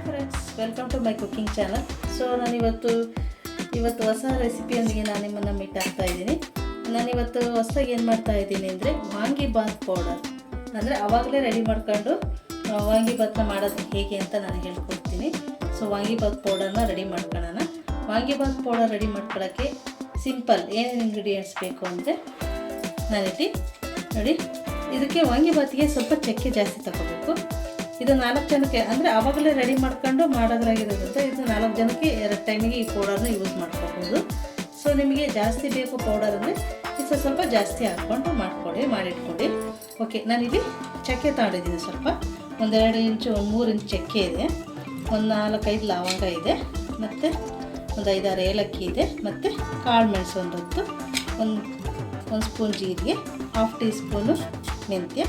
Friends, welcome to my cooking channel. So ನಾನಿವತ್ತು ಹೊಸ ರೆಸಿಪಿಯೊಂದಿಗೆ ನಾನು ನಿಮ್ಮನ್ನು ಮೀಟ್ ಆಗ್ತಾ ಇದ್ದೀನಿ. ನಾನಿವತ್ತು ಹೊಸದಾಗಿ ಏನು ಮಾಡ್ತಾ ಇದ್ದೀನಿ ಅಂದರೆ ವಾಂಗಿಬಾತ್ ಪೌಡರ್, ಅಂದರೆ ಆವಾಗಲೇ ರೆಡಿ ಮಾಡ್ಕೊಂಡು ವಾಂಗಿಬಾತ್ನ ಮಾಡೋದು ಹೇಗೆ ಅಂತ ನಾನು ಹೇಳ್ಕೊಡ್ತೀನಿ. ಸೊ ವಾಂಗಿಬಾತ್ ಪೌಡರ್ನ ರೆಡಿ ಮಾಡ್ಕೊಳ್ಳೋಣ. ವಾಂಗಿಬಾತ್ ಪೌಡರ್ ರೆಡಿ ಮಾಡ್ಕೊಳ್ಳೋಕ್ಕೆ ಸಿಂಪಲ್ ಏನೇನು ಇಂಗ್ರೀಡಿಯೆಂಟ್ಸ್ ಬೇಕು ಅಂದರೆ ನಾನಿಟ್ಟು ನೋಡಿ, ಇದಕ್ಕೆ ವಾಂಗಿಬಾತಿಗೆ ಸ್ವಲ್ಪ ಚಕ್ಕೆ ಜಾಸ್ತಿ ತಗೋಬೇಕು. ಇದು 4 ಜನಕ್ಕೆ ಅಂದರೆ ಆವಾಗಲೇ ರೆಡಿ ಮಾಡ್ಕೊಂಡು ಮಾಡೋದ್ರಾಗಿರೋದ್ರಿಂದ ಇದು 4 ಜನಕ್ಕೆ 2 ಟೈಮಿಗೆ ಈ ಪೌಡರ್ನ ಯೂಸ್ ಮಾಡ್ಕೋಬೋದು. ಸೊ ನಿಮಗೆ ಜಾಸ್ತಿ ಬೇಕು ಪೌಡರ್ ಅಂದರೆ ಇದು ಸ್ವಲ್ಪ ಜಾಸ್ತಿ ಹಾಕ್ಕೊಂಡು ಮಾಡಿಟ್ಕೊಳ್ಳಿ. ಓಕೆ, ನಾನಿಲ್ಲಿ ಚಕ್ಕೆ ತಗೊಂಡಿದ್ದೀನಿ. ಸ್ವಲ್ಪ 1-2 ಇಂಚು 3 ಇಂಚು ಚಕ್ಕೆ ಇದೆ, ಒಂದು 4-5 ಲವಂಗ ಇದೆ, ಮತ್ತು ಒಂದು 5-6 ಏಲಕ್ಕಿ ಇದೆ, ಮತ್ತು ಕಾಳು ಮೆಣಸು ಒಂದು 10, ಒಂದು ಸ್ಪೂನ್ ಜೀರಿಗೆ, 1/2 ಟೀ ಸ್ಪೂನು ಮೆಂತ್ಯ,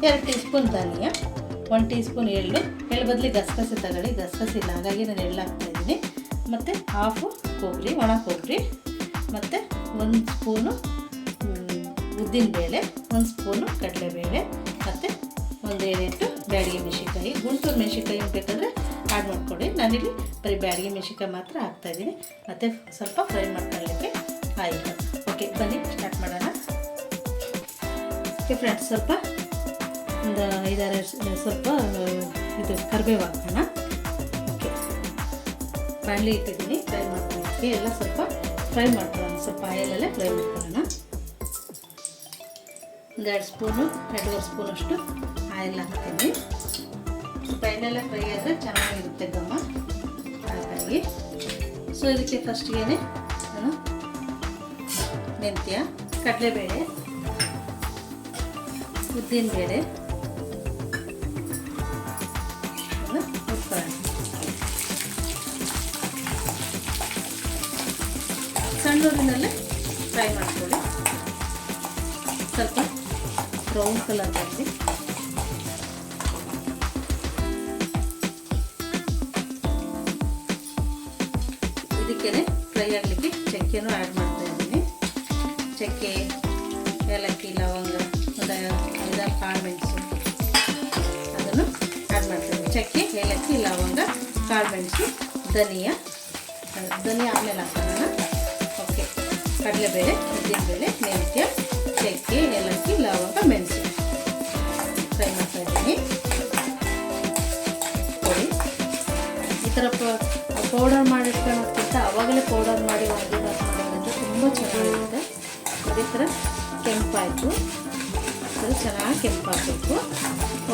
2 ಟೀ ಸ್ಪೂನ್ ಧನಿಯಾ, 1 ಟೀ ಸ್ಪೂನ್ ಎಳ್ಳು ಬದಲಿ ಗಸಗಸೆ ತಗೊಳ್ಳಿ, ಗಸಗಸೆ ಇಲ್ಲ ಹಾಗಾಗಿ ನಾನು ಎಳ್ಳು ಹಾಕ್ತಾಯಿದ್ದೀನಿ, ಮತ್ತು 1/2 ಕೊಬ್ಬರಿ, ಒಣ ಕೊಬ್ಬರಿ, ಮತ್ತು 1 ಸ್ಪೂನು ಉದ್ದಿನಬೇಳೆ, 1 ಸ್ಪೂನು ಕಡಲೆಬೇಳೆ, ಮತ್ತು 1-8 ಬ್ಯಾಡಗಿ ಮೆಣಸಿನ್ಕಾಯಿ. ಗುಂಟೂರು ಮೆಣಸಿನ್ಕಾಯಿ ಬೇಕಾದರೆ ಆ್ಯಡ್ ಮಾಡ್ಕೊಳ್ಳಿ. ನಾನಿಲ್ಲಿ ಬರೀ ಬ್ಯಾಡಗಿ ಮೆಣಸಿನ್ಕಾಯಿ ಮಾತ್ರ ಹಾಕ್ತಾಯಿದ್ದೀನಿ, ಮತ್ತು ಸ್ವಲ್ಪ ಫ್ರೈ ಮಾಡ್ಕೊಳ್ಳಿಕ್ಕೆ ಆಯಿತು. ಓಕೆ, ಬನ್ನಿ ಸ್ಟಾರ್ಟ್ ಮಾಡೋಣ. ಓಕೆ ಫ್ರೆಂಡ್ಸ್, ಸ್ವಲ್ಪ ಒಂದು 5-6 ಸ್ವಲ್ಪ ಇದು ಕರಿಬೇವು ಹಾಕೋಣ. ಓಕೆ, ಬಾಣಲಿ ಇಟ್ಟಿದ್ದೀನಿ ಫ್ರೈ ಮಾಡ್ಕೊಳ್ಳೋಕ್ಕೆ. ಎಲ್ಲ ಸ್ವಲ್ಪ ಫ್ರೈ ಮಾಡ್ಕೊಳ್ಳೋಣ, ಸ್ವಲ್ಪ ಆಯಿಲಲ್ಲೇ ಫ್ರೈ ಮಾಡ್ಕೊಳ್ಳೋಣ. 1-2 ಸ್ಪೂನು 2.5 ಸ್ಪೂನಷ್ಟು ಆಯಿಲ್ ಹಾಕ್ತೀನಿ. ಸ್ವಲ್ಪ ಎಣ್ಣೆಲ್ಲ ಫ್ರೈ ಆದರೆ ಚೆನ್ನಾಗಿರುತ್ತೆ ಘಮ, ಹಾಗಾಗಿ. ಸೊ ಇದಕ್ಕೆ ಫಸ್ಟ್ಗೆ ನಾನು ಮೆಂತ್ಯ, ಕಡಲೆಬೇಳೆ, ಉದ್ದಿನಬೇಳೆ ಹುರ್ಕೊಳ್ಳೋಣ. ಸಣ್ಣ ಊರಿನಲ್ಲೇ ಫ್ರೈ ಮಾಡ್ಕೊಳ್ಳಿ. ಸ್ವಲ್ಪ ಬ್ರೌನ್ ಕಲರ್ ಬರಲಿ. ಇದಕ್ಕೆ ಫ್ರೈ ಆಗಲಿಕ್ಕೆ ಚಕ್ಕೆನೂ ಆ್ಯಡ್ ಮಾಡ್ತಾ ಇದ್ದೀನಿ. ಚಕ್ಕೆ, ಏಲಕ್ಕಿ, ಲವಂಗ, ಒಂದು 5-6 ಕಾಳು ಮೆಣಸು ಅದನ್ನು ಆ್ಯಡ್ ಮಾಡ್ತೀನಿ. ಚಕ್ಕೆ, ಏಲಕ್ಕಿ, ಲವಂಗ, ಕಾಳು ಮೆಣಸು, ಧನಿಯಾ ಆಮೇಲೆ ಹಾಕೋಣ. ಓಕೆ, ಕಡಲೆಬೇಳೆ, ಉದ್ದಿನಬೇಳೆ, ಮೆಂತ್ಯ, ಚಕ್ಕೆ, ಏಲಕ್ಕಿ, ಲವಂಗ, ಮೆಣಸು ಫ್ರೈ ಮಾಡ್ತಾ ಇದ್ದೀನಿ. ಈ ಥರ ಪೌಡರ್ ಮಾಡಿಟ್ಕೊಳ್ಳೋಕ್ಕಿಂತ ಆವಾಗಲೇ ಪೌಡರ್ ಮಾಡಿ ವಾಂಗಿಬಾತ್ ಮಾಡೋದ್ರಿಂದ ತುಂಬ ಚೆನ್ನಾಗಿರುತ್ತೆ. ಅದೇ ಥರ ಕೆಂಪಾಯಿತು, ಅದು ಚೆನ್ನಾಗಿ ಕೆಂಪಾಗಬೇಕು.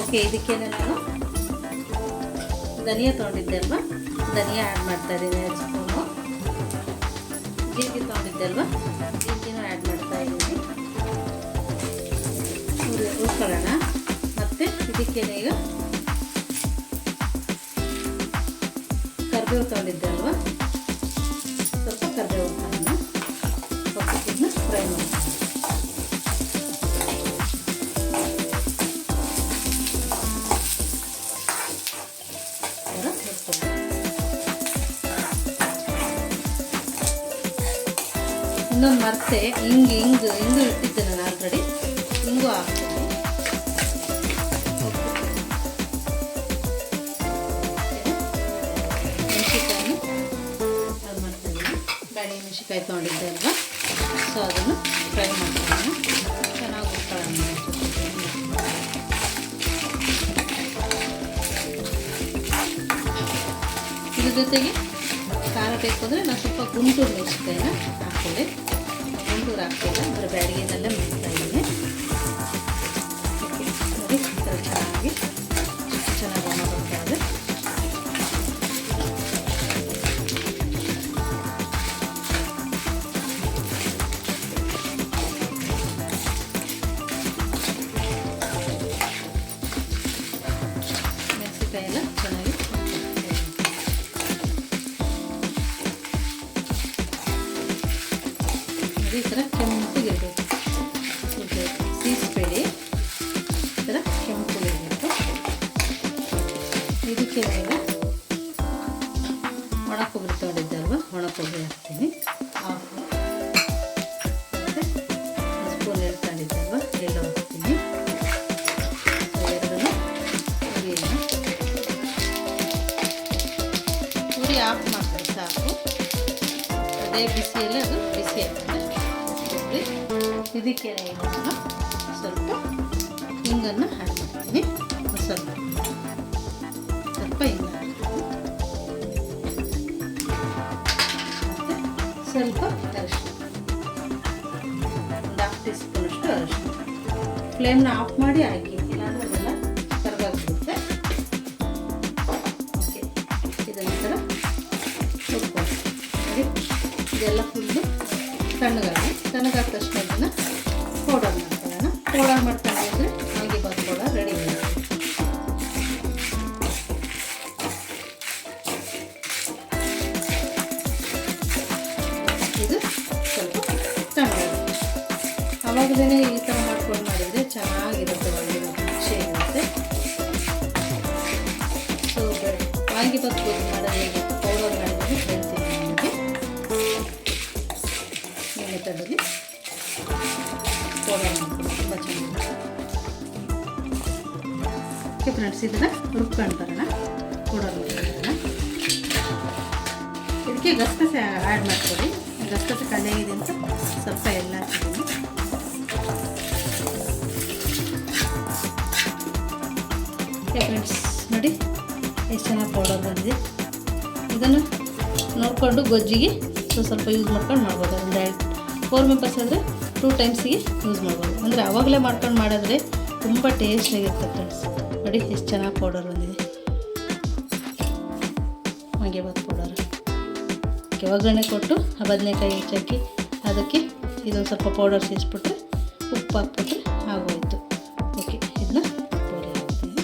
ಓಕೆ, ಇದಕ್ಕೆ ನಾನು ಧನಿಯಾ ತೊಗೊಂಡಿದ್ದೆ ಅಲ್ವಾ, ಧನಿಯಾ ಆ್ಯಡ್ ಮಾಡ್ತಾಯಿದ್ದೀನಿ 2 ಸ್ಪೂನು. ಜೀರಿಗೆ ತೊಗೊಂಡಿದ್ದೆ ಅಲ್ವಾ, ಜೀರಿಗೆನೂ ಆ್ಯಡ್ ಮಾಡ್ತಾಯಿದ್ದೀನಿ. ಹುರ್ಕೊಳ್ಳೋಣ. ಮತ್ತು ಇದಕ್ಕೆ ಈಗ ಕರಿಬೇವು ತೊಗೊಂಡಿದ್ದೆ ಅಲ್ವಾ, ಸ್ವಲ್ಪ ಕರಿಬೇವು ಹಾಕೋಣ. ಓಕೆ, ಇದನ್ನ ಫ್ರೈ ಮಾಡೋಣ. ಇನ್ನೊಂದು ಮರ್ತೆ ಹಿಂಗೆ ಇಟ್ಟಿದ್ದೆ ನಾನು ಆಲ್ರೆಡಿ, ಹಿಂಗೂ ಹಾಕ್ತೀನಿ. ಮೆಣಸಿನ್ಕಾಯಿ ಅದು ಮಾಡ್ತಾಯಿದ್ದೀನಿ. ಬ್ಯಾಡಗಿ ಮೆಣಸಿನ್ಕಾಯಿ ತೊಗೊಂಡಿದ್ದೆ ಅಲ್ವಾ, ಸೊ ಅದನ್ನು ಫ್ರೈ ಮಾಡ್ಕೊಳ್ಳೋಣ. ಚೆನ್ನಾಗಿ ಹುರ್ಕೊಳ್ಳೋಣ. ಇದ್ರ ಜೊತೆಗೆ ಖಾರ ಬೇಕು ಅಂದರೆ ನಾನು ಸ್ವಲ್ಪ ಗುಂಟೂರು ಮೆಣಸಿನ್ಕಾಯಿನ ಹಾಕ್ಕೊಳ್ಳಿ. ಗುಂಟೂರು ಹಾಕ್ತಿಲ್ಲ, ಬರೀ ಬ್ಯಾಡಗಿನಲ್ಲೇ ಮಾಡ್ತಾ ಇದ್ದೀನಿ. ಓಕೆ, ನೋಡಿ ಈ ಥರ ಚೆನ್ನಾಗಿ ಘಮ ಬರ್ತಾ ಇದೆ. ಮೆಣಸಿನ್ಕಾಯಿ ಎಲ್ಲ ಚೆನ್ನಾಗಿ ಈ ಥರ ಕೆಂಪಗಿರಬೇಕು, ಸೀಸ್ಬೇಡಿ, ಈ ಥರ ಕೆಂಪಗಿರಬೇಕು. ಇದಕ್ಕೆ ಈಗ ಒಣ ಕೊಬ್ಬರಿ ತೊಗೊಂಡಿದ್ದೆ ಅಲ್ವಾ, ಒಣ ಕೊಬ್ಬರಿ ಹಾಕ್ತೀನಿ. 1/2 ಮತ್ತು 1 ಸ್ಪೂನ್ ಎಳ್ಳು ತೊಗೊಂಡಿದ್ದೆ ಅಲ್ವಾ, ಎಳ್ಳು ಹಾಕ್ತೀನಿ. ಎರಡೂ ಹುರಿಯೋಣ. ಅದೇ ಬಿಸಿಯಲ್ಲೇ ಅದು ಬಿಸಿ ಆಗ್ತದೆ. ಇದಕ್ಕೆ ನಾನು ಸ್ವಲ್ಪ ಹಿಂಗನ್ನು ಆ್ಯಡ್ ಮಾಡ್ತೀನಿ. ಸ್ವಲ್ಪ ಹಿಂಗ ಮತ್ತು ಸ್ವಲ್ಪ ಅರಿಶಿನ, ಒಂದು 1/2 ಟೀ ಸ್ಪೂನಷ್ಟು ಅರಿಶಿನ. ಫ್ಲೇಮ್ನ ಆಫ್ ಮಾಡಿ ಹಾಕಿ, ಇಲ್ಲಾಂದ್ರೆ ಅದೆಲ್ಲ ಕರಗಾಗ್ಬಿಡುತ್ತೆ. ಓಕೆ, ಇದನ್ನು ಥರ ಹುರ್ಕೊಂಡು ಇದೆಲ್ಲ ಫುಲ್ಲು ತಣ್ಣಗಾದ ತಕ್ಷಣ ಇದನ್ನು ಪೌಡರ್ ಮಾಡ್ಕೊಳ್ಳೋಣ. ಪೌಡರ್ ಮಾಡ್ಕೊಂಡ್ರೆ ವಾಂಗಿಬಾತ್ ಪೌಡರ್ ರೆಡಿ ಆಗುತ್ತೆ. ಇದು ಸ್ವಲ್ಪ ತಣ್ಣಗಾಗುತ್ತೆ. ಆವಾಗಲೇ ಈ ಥರ ಮಾಡ್ಕೊಂಡು ಮಾಡಿದರೆ ಚೆನ್ನಾಗಿರುತ್ತೆ, ರುಚಿ ಇರುತ್ತೆ. ಸೊ ವಾಂಗಿಬಾತ್ ಗೊತ್ತು ಮಾಡೋದು ಹೇಗೆ ಪೌಡರ್ ಮಾಡಿದ್ರೆ ಹೇಳ್ತೀನಿ ನಿಮಗೆ. ಈ ಮೆಥಡಲ್ಲಿ ಪೌಡರ್ ಮಾಡ್ಕೊಂಡು ತುಂಬ ಚೆನ್ನಾಗಿದೆ. ಓಕೆ ಫ್ರೆಂಡ್ಸ್, ಇದನ್ನು ರುಬ್ಕೊಂಡು ಬರೋಣ. ಪೌಡರ್ ಮಾಡ್ಕೊಳ್ಳೋಣ. ಇದಕ್ಕೆ ಗಸಗಸೆ ಆ್ಯಡ್ ಮಾಡ್ಕೊಳ್ಳಿ. ಗಸಗಸೆ ಕಲೆಯಾಗಿದೆ ಅಂತ ಸ್ವಲ್ಪ ಎಲ್ಲ ಹಾಕಿದ್ದೀನಿ. ಓಕೆ ಫ್ರೆಂಡ್ಸ್, ನೋಡಿ ಎಷ್ಟು ಚೆನ್ನಾಗಿ ಪೌಡರ್ ಬಂದಿದೆ. ಇದನ್ನು ನೋಡಿಕೊಂಡು ಗೊಜ್ಜಿಗೆ ಸ್ವಲ್ಪ ಯೂಸ್ ಮಾಡ್ಕೊಂಡು ಮಾಡ್ಬೋದು. ಒಂದು 4 ಮೆಂಬರ್ಸ್ ಆದರೆ 2 ಟೈಮ್ಸಿಗೆ ಯೂಸ್ ಮಾಡ್ಬೋದು. ಅಂದರೆ ಆವಾಗಲೇ ಮಾಡ್ಕೊಂಡು ಮಾಡಿದ್ರೆ ತುಂಬ ಟೇಸ್ಟಿಯಾಗಿರುತ್ತೆ ಫ್ರೆಂಡ್ಸ್. ನೋಡಿ ಎಷ್ಟು ಚೆನ್ನಾಗಿ ಪೌಡರ್ ಬಂದಿದೆ, ವಾಂಗಿಬಾತ್ ಪೌಡರ್. ಒಗ್ಗರಣೆ ಕೊಟ್ಟು ಆ ಬದನೆಕಾಯಿ ಹೆಚ್ಚಾಕಿ ಅದಕ್ಕೆ ಇದೊಂದು ಸ್ವಲ್ಪ ಪೌಡರ್ ಸೇರಿಸ್ಬಿಟ್ರೆ, ಉಪ್ಪು ಹಾಕ್ಬಿಟ್ರೆ ಆಗೋಯಿತು. ಓಕೆ, ಇದನ್ನ ಪೌಡರ್ ಹಾಕ್ತೀನಿ.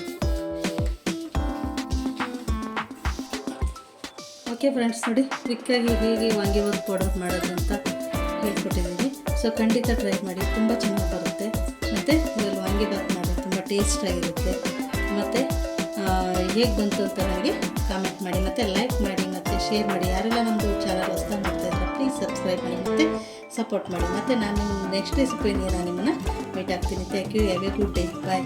ಓಕೆ ಫ್ರೆಂಡ್ಸ್, ನೋಡಿ ಕ್ವಿಕ್ಕಾಗಿ ಹೇಗೆ ವಾಂಗಿಬಾತ್ ಪೌಡರ್ ಮಾಡೋದು ಅಂತ ಹೇಳ್ಕೊಟ್ಟಿದ್ದೀನಿ. ಸೊ ಖಂಡಿತ ಟ್ರೈ ಮಾಡಿ, ತುಂಬ ಚೆನ್ನಾಗಿ ಬರುತ್ತೆ. ಮತ್ತು ಇದರಲ್ಲಿ ವಾಂಗಿಬಾತ್ ಮಾಡೋದು ತುಂಬ ಟೇಸ್ಟಾಗಿರುತ್ತೆ. ಮತ್ತು ಹೇಗೆ ಬಂತು ಅಂತ ನನಗೆ ಕಾಮೆಂಟ್ ಮಾಡಿ, ಮತ್ತು ಲೈಕ್ ಮಾಡಿ, ಮತ್ತು ಶೇರ್ ಮಾಡಿ. ಯಾರೆಲ್ಲ ನಮ್ಮದು ಚಾನಲ್ ಹೊಸ್ದಾಗಿ ಮಾಡ್ತಾಯಿದ್ರೆ ಪ್ಲೀಸ್ ಸಬ್ಸ್ಕ್ರೈಬ್ ಮಾಡಿ ಮತ್ತು ಸಪೋರ್ಟ್ ಮಾಡಿ. ಮತ್ತು ನಾನು ನೆಕ್ಸ್ಟ್ ರೆಸಿಪಿಯಿಂದ ನಾನು ನಿಮ್ಮನ್ನು ಮೀಟ್ ಆಗ್ತೀನಿ. Thank you. Have a good day. Bye.